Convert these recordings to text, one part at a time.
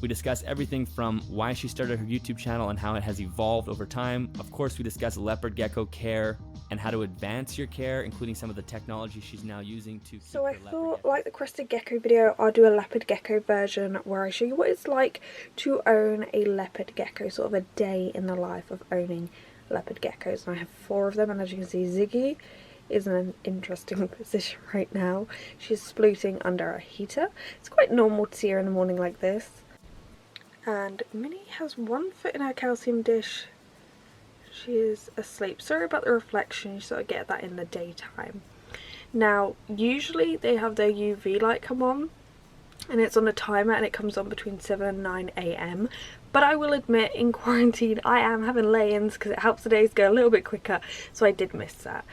We discuss everything from why she started her YouTube channel and how it has evolved over time. Of course, we discuss leopard gecko care and how to advance your care, including some of the technology she's now using to keep So I her leopard thought, geckos. like the crested gecko video, I'll do a leopard gecko version where I show you what it's like to own a leopard gecko, sort of a day in the life of owning leopard geckos. And I have 4 of them, and as you can see, Ziggy is in an interesting position right now. She's splooting under a heater. It's quite normal to see her in the morning like this. And Minnie has 1 foot in her calcium dish. She is asleep. Sorry about the reflection, you sort of get that in the daytime. Now, usually they have their UV light come on, and it's on a timer, and it comes on between 7 and 9 AM. But I will admit, in quarantine, I am having lay-ins because it helps the days go a little bit quicker, so I did miss that.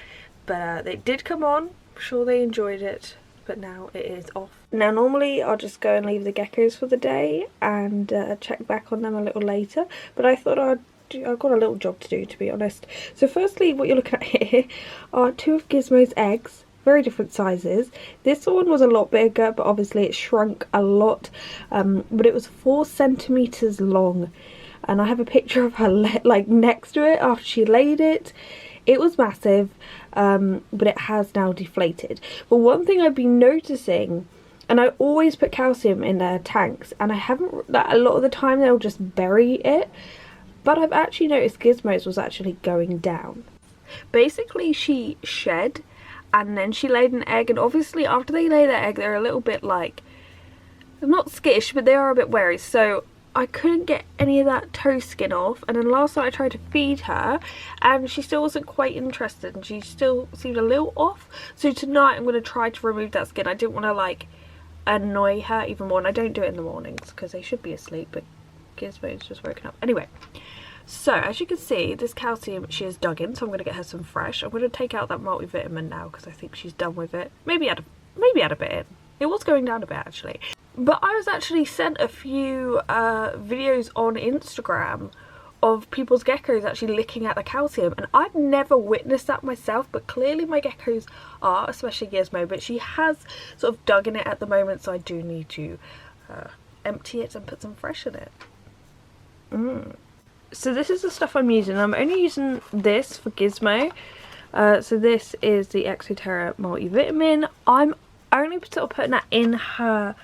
But they did come on. I'm sure they enjoyed it, but now it is off. Now, normally I'll just go and leave the geckos for the day and check back on them a little later, but I thought I've got a little job to do, to be honest. So firstly, what you're looking at here are 2 of Gizmo's eggs. Very different sizes. This one was a lot bigger, but obviously it shrunk a lot, but it was 4 centimeters long, and I have a picture of her like next to it after she laid it. It was massive, but it has now deflated. But one thing I've been noticing, and I always put calcium in their tanks, and I haven't, like, a lot of the time they'll just bury it, but I've actually noticed Gizmo's was actually going down. Basically, she shed, and then she laid an egg, and obviously after they lay their egg, they're a little bit like, they're not skittish, but they are a bit wary, so I couldn't get any of that toe skin off. And then last night I tried to feed her, and she still wasn't quite interested, and she still seemed a little off. So tonight I'm going to try to remove that skin. I didn't want to like annoy her even more, and I don't do it in the mornings because they should be asleep, but Gizmo's just woken up. Anyway, so as you can see, this calcium she has dug in, so I'm going to get her some fresh. I'm going to take out that multivitamin now because I think she's done with it. Maybe add a bit in. It was going down a bit actually. But I was actually sent a few videos on Instagram of people's geckos actually licking at the calcium, and I've never witnessed that myself, but clearly my geckos are, especially Gizmo, but she has sort of dug in it at the moment, so I do need to empty it and put some fresh in it. So this is the stuff I'm using. I'm only using this for Gizmo. So this is the Exoterra multivitamin. I'm only sort of putting that in her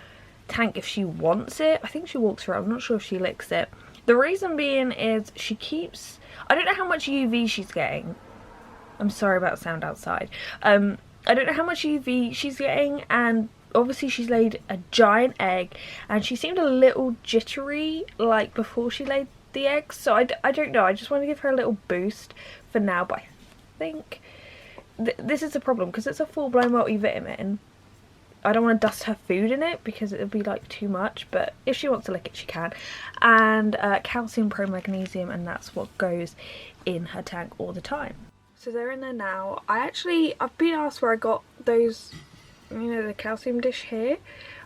tank if she wants it. I think she walks around. I'm not sure if she licks it. The reason being is she keeps, I don't know how much UV she's getting. I'm sorry about the sound outside. I don't know how much UV she's getting, and obviously she's laid a giant egg, and she seemed a little jittery like before she laid the eggs, so I don't know. I just want to give her a little boost for now, but I think this is the problem because it's a full-blown multivitamin. I don't want to dust her food in it because it would be like too much, but if she wants to lick it she can. And calcium, pro magnesium, and that's what goes in her tank all the time. So they're in there now. I've been asked where I got those, you know, the calcium dish here.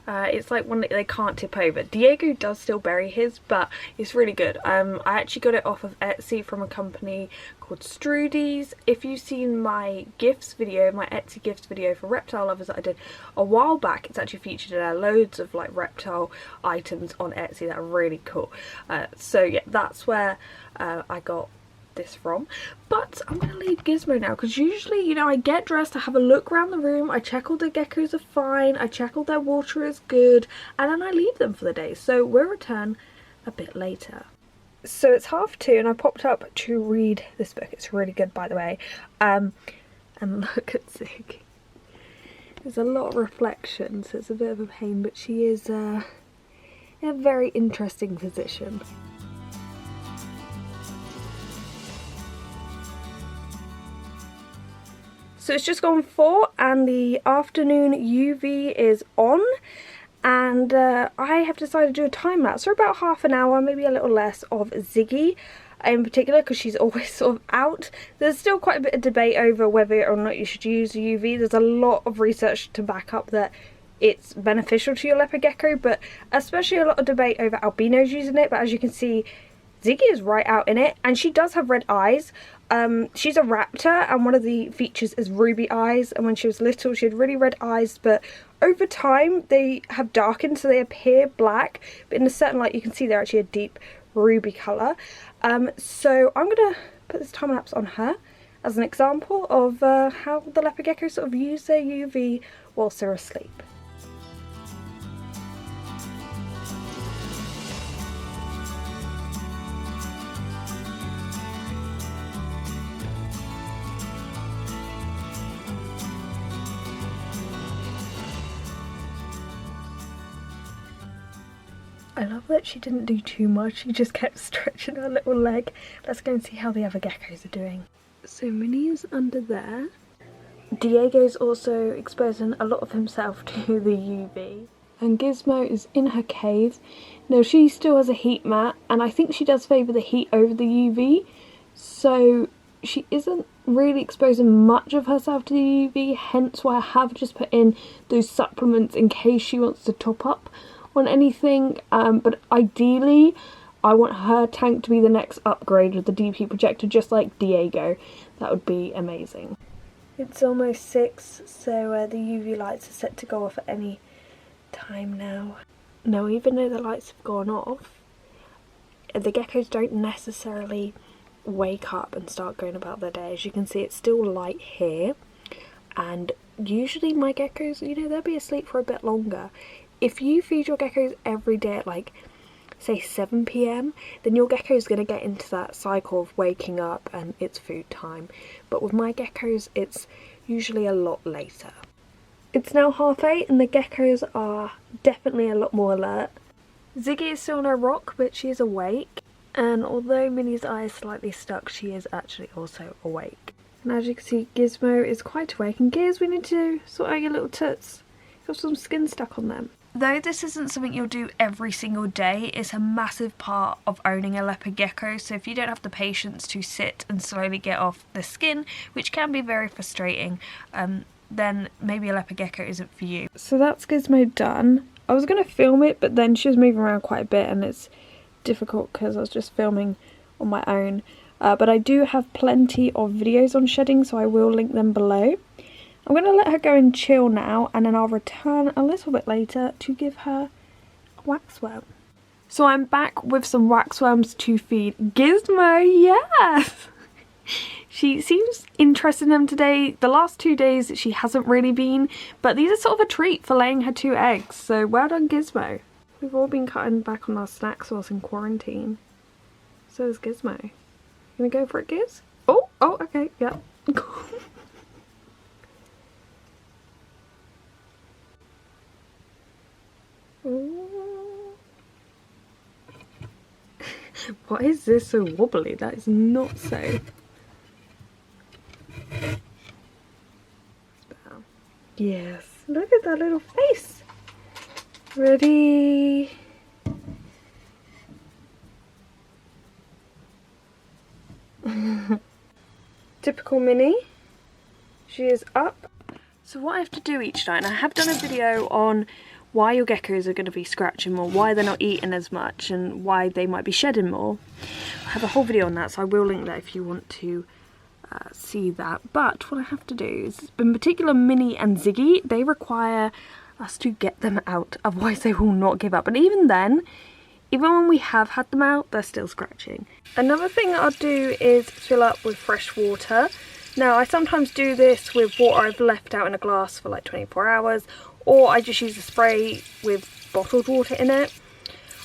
It's like one that they can't tip over. Diego does still bury his, but it's really good. I actually got it off of Etsy from a company called Strudy's. If you've seen my gifts video, my Etsy gifts video for reptile lovers that I did a while back, it's actually featured in there. Loads of like reptile items on Etsy that are really cool. So yeah, that's where I got this from. But I'm going to leave Gizmo now because usually, you know, I get dressed, I have a look around the room, I check all the geckos are fine, I check all their water is good, and then I leave them for the day. So we'll return a bit later. So it's 2:30 and I popped up to read this book. It's really good, by the way. And look at Zig. There's a lot of reflection, so it's a bit of a pain, but she is in a very interesting position. So it's just gone 4 and the afternoon UV is on, and I have decided to do a time lapse for about half an hour, maybe a little less, of Ziggy in particular because she's always sort of out. There's still quite a bit of debate over whether or not you should use UV. There's a lot of research to back up that it's beneficial to your leopard gecko, but especially a lot of debate over albinos using it. But as you can see, Ziggy is right out in it, and she does have red eyes. She's a raptor, and one of the features is ruby eyes, and when she was little she had really red eyes, but over time they have darkened, so they appear black, but in a certain light you can see they're actually a deep ruby colour. So I'm going to put this time lapse on her as an example of how the leopard geckos sort of use their UV whilst they're asleep. I love that she didn't do too much, she just kept stretching her little leg. Let's go and see how the other geckos are doing. So Minnie is under there. Diego's also exposing a lot of himself to the UV. And Gizmo is in her cave. Now she still has a heat mat, and I think she does favour the heat over the UV. So she isn't really exposing much of herself to the UV, hence why I have just put in those supplements in case she wants to top up on anything, but ideally I want her tank to be the next upgrade with the DP projector, just like Diego. That would be amazing. It's almost 6, so the UV lights are set to go off at any time now. Now, even though the lights have gone off, the geckos don't necessarily wake up and start going about their day. As you can see, it's still light here, and usually my geckos, you know, they'll be asleep for a bit longer. If you feed your geckos every day at like, say 7 PM, then your gecko is going to get into that cycle of waking up and it's food time. But with my geckos, it's usually a lot later. It's now 8:30 and the geckos are definitely a lot more alert. Ziggy is still on her rock, but she is awake. And although Minnie's eye is slightly stuck, she is actually also awake. And as you can see, Gizmo is quite awake. And Giz, we need to sort out your little toots. You've got some skin stuck on them. Though this isn't something you'll do every single day, it's a massive part of owning a leopard gecko, so if you don't have the patience to sit and slowly get off the skin, which can be very frustrating, then maybe a leopard gecko isn't for you. So that's Gizmo done. I was going to film it, but then she was moving around quite a bit and it's difficult because I was just filming on my own. But I do have plenty of videos on shedding, so I will link them below. I'm going to let her go and chill now, and then I'll return a little bit later to give her a waxworm. So I'm back with some waxworms to feed Gizmo, yes! She seems interested in them today. The last 2 days she hasn't really been, but these are sort of a treat for laying her 2 eggs, so well done Gizmo. We've all been cutting back on our snack sauce in quarantine. So is Gizmo. You gonna go for it, Giz? Oh, okay, yeah. Why is this so wobbly? That is not so. Yes, look at that little face. Ready? Typical Minnie. She is up. So what I have to do each night, and I have done a video on why your geckos are going to be scratching more, why they're not eating as much, and why they might be shedding more. I have a whole video on that, so I will link that if you want to see that. But what I have to do is, in particular Minnie and Ziggy, they require us to get them out, otherwise they will not give up. And even then, even when we have had them out, they're still scratching. Another thing that I'll do is fill up with fresh water. Now, I sometimes do this with water I've left out in a glass for like 24 hours, or I just use a spray with bottled water in it.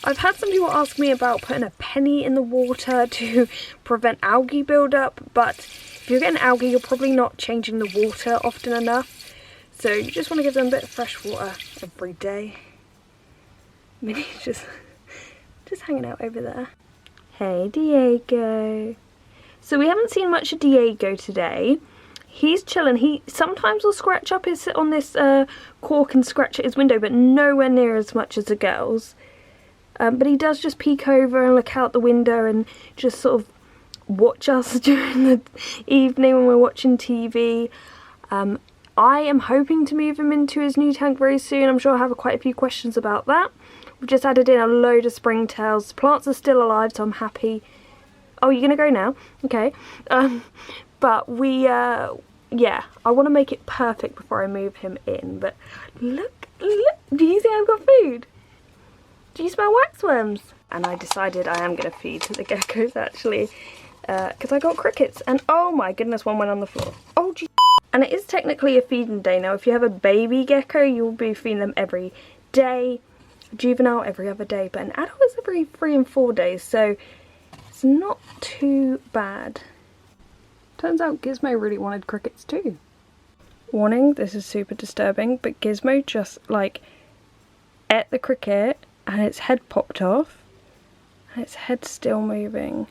I've had some people ask me about putting a penny in the water to prevent algae buildup, but if you're getting algae, you're probably not changing the water often enough. So you just want to give them a bit of fresh water every day. Minnie's just hanging out over there. Hey, Diego. So we haven't seen much of Diego today. He's chilling. He sometimes will scratch up his sit on this cork and scratch at his window, but nowhere near as much as the girls. But he does just peek over and look out the window and just sort of watch us during the evening when we're watching TV. I am hoping to move him into his new tank very soon. I'm sure I'll have quite a few questions about that. We've just added in a load of springtails. The plants are still alive, so I'm happy. Oh, you're gonna go now? Okay. But we, yeah, I want to make it perfect before I move him in. But look, do you see I've got food? Do you smell waxworms? And I decided I am going to feed the geckos, actually, because I got crickets. And oh my goodness, one went on the floor. Oh, gee. And it is technically a feeding day now. If you have a baby gecko, you'll be feeding them every day. Juvenile every other day, but an adult is every 3 and 4 days, so it's not too bad. Turns out Gizmo really wanted crickets too. Warning, this is super disturbing, but Gizmo just like ate the cricket and its head popped off and its head's still moving.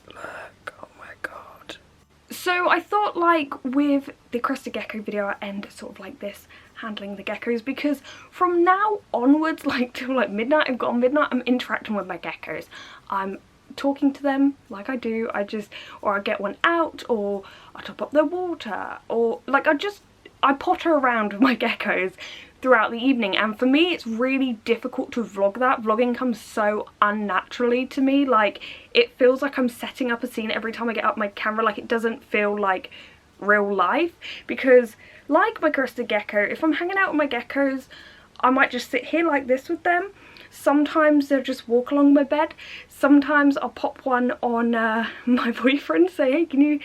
Look, oh my god. So I thought, like, with the crested gecko video I end sort of like this, handling the geckos, because from now onwards, like till like midnight, I've got on midnight, I'm interacting with my geckos. I'm talking to them like I do. Or I get one out, or I top up their water, or like I potter around with my geckos throughout the evening, and for me it's really difficult to vlog that. Vlogging comes so unnaturally to me, like it feels like I'm setting up a scene every time I get up my camera, like it doesn't feel like real life. Because like my crested gecko, if I'm hanging out with my geckos, I might just sit here like this with them. Sometimes they'll just walk along my bed. Sometimes I'll pop one on my boyfriend, say, hey, can you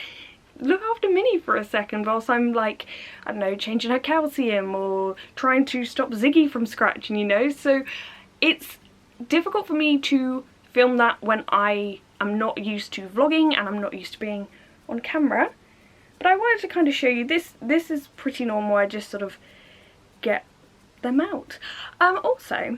look after Minnie for a second whilst I'm, like, I don't know, changing her calcium or trying to stop Ziggy from scratching, you know? So it's difficult for me to film that when I am not used to vlogging and I'm not used to being on camera. But I wanted to kind of show you this. This is pretty normal. I just sort of get them out. Also,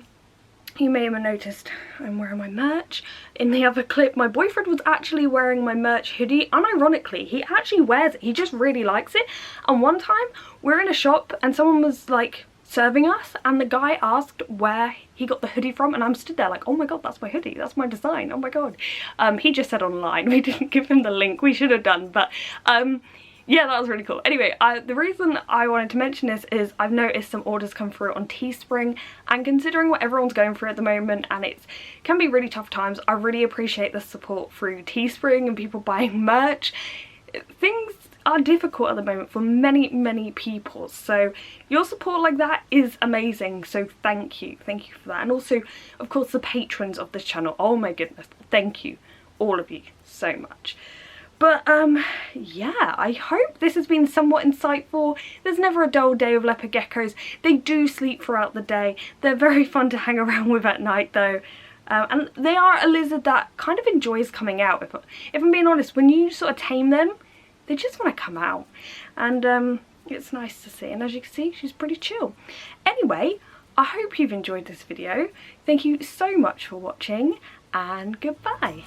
you may have noticed I'm wearing my merch. In the other clip, my boyfriend was actually wearing my merch hoodie. Unironically, he actually wears it. He just really likes it. And one time, we're in a shop and someone was like serving us, and the guy asked where he got the hoodie from, and I'm stood there like, oh my god, that's my hoodie, that's my design, oh my god. He just said online. We didn't give him the link. We should have done, but yeah, that was really cool. Anyway, the reason I wanted to mention this is I've noticed some orders come through on Teespring, and considering what everyone's going through at the moment, and it can be really tough times, I really appreciate the support through Teespring and people buying merch. Things are difficult at the moment for many people, so your support like that is amazing, so thank you for that. And also, of course, the patrons of this channel, oh my goodness, thank you, all of you, so much. But yeah, I hope this has been somewhat insightful. There's never a dull day with leopard geckos. They do sleep throughout the day. They're very fun to hang around with at night though. And they are a lizard that kind of enjoys coming out. If I'm being honest, when you sort of tame them, they just want to come out. And it's nice to see. And as you can see, she's pretty chill. Anyway, I hope you've enjoyed this video. Thank you so much for watching, and goodbye.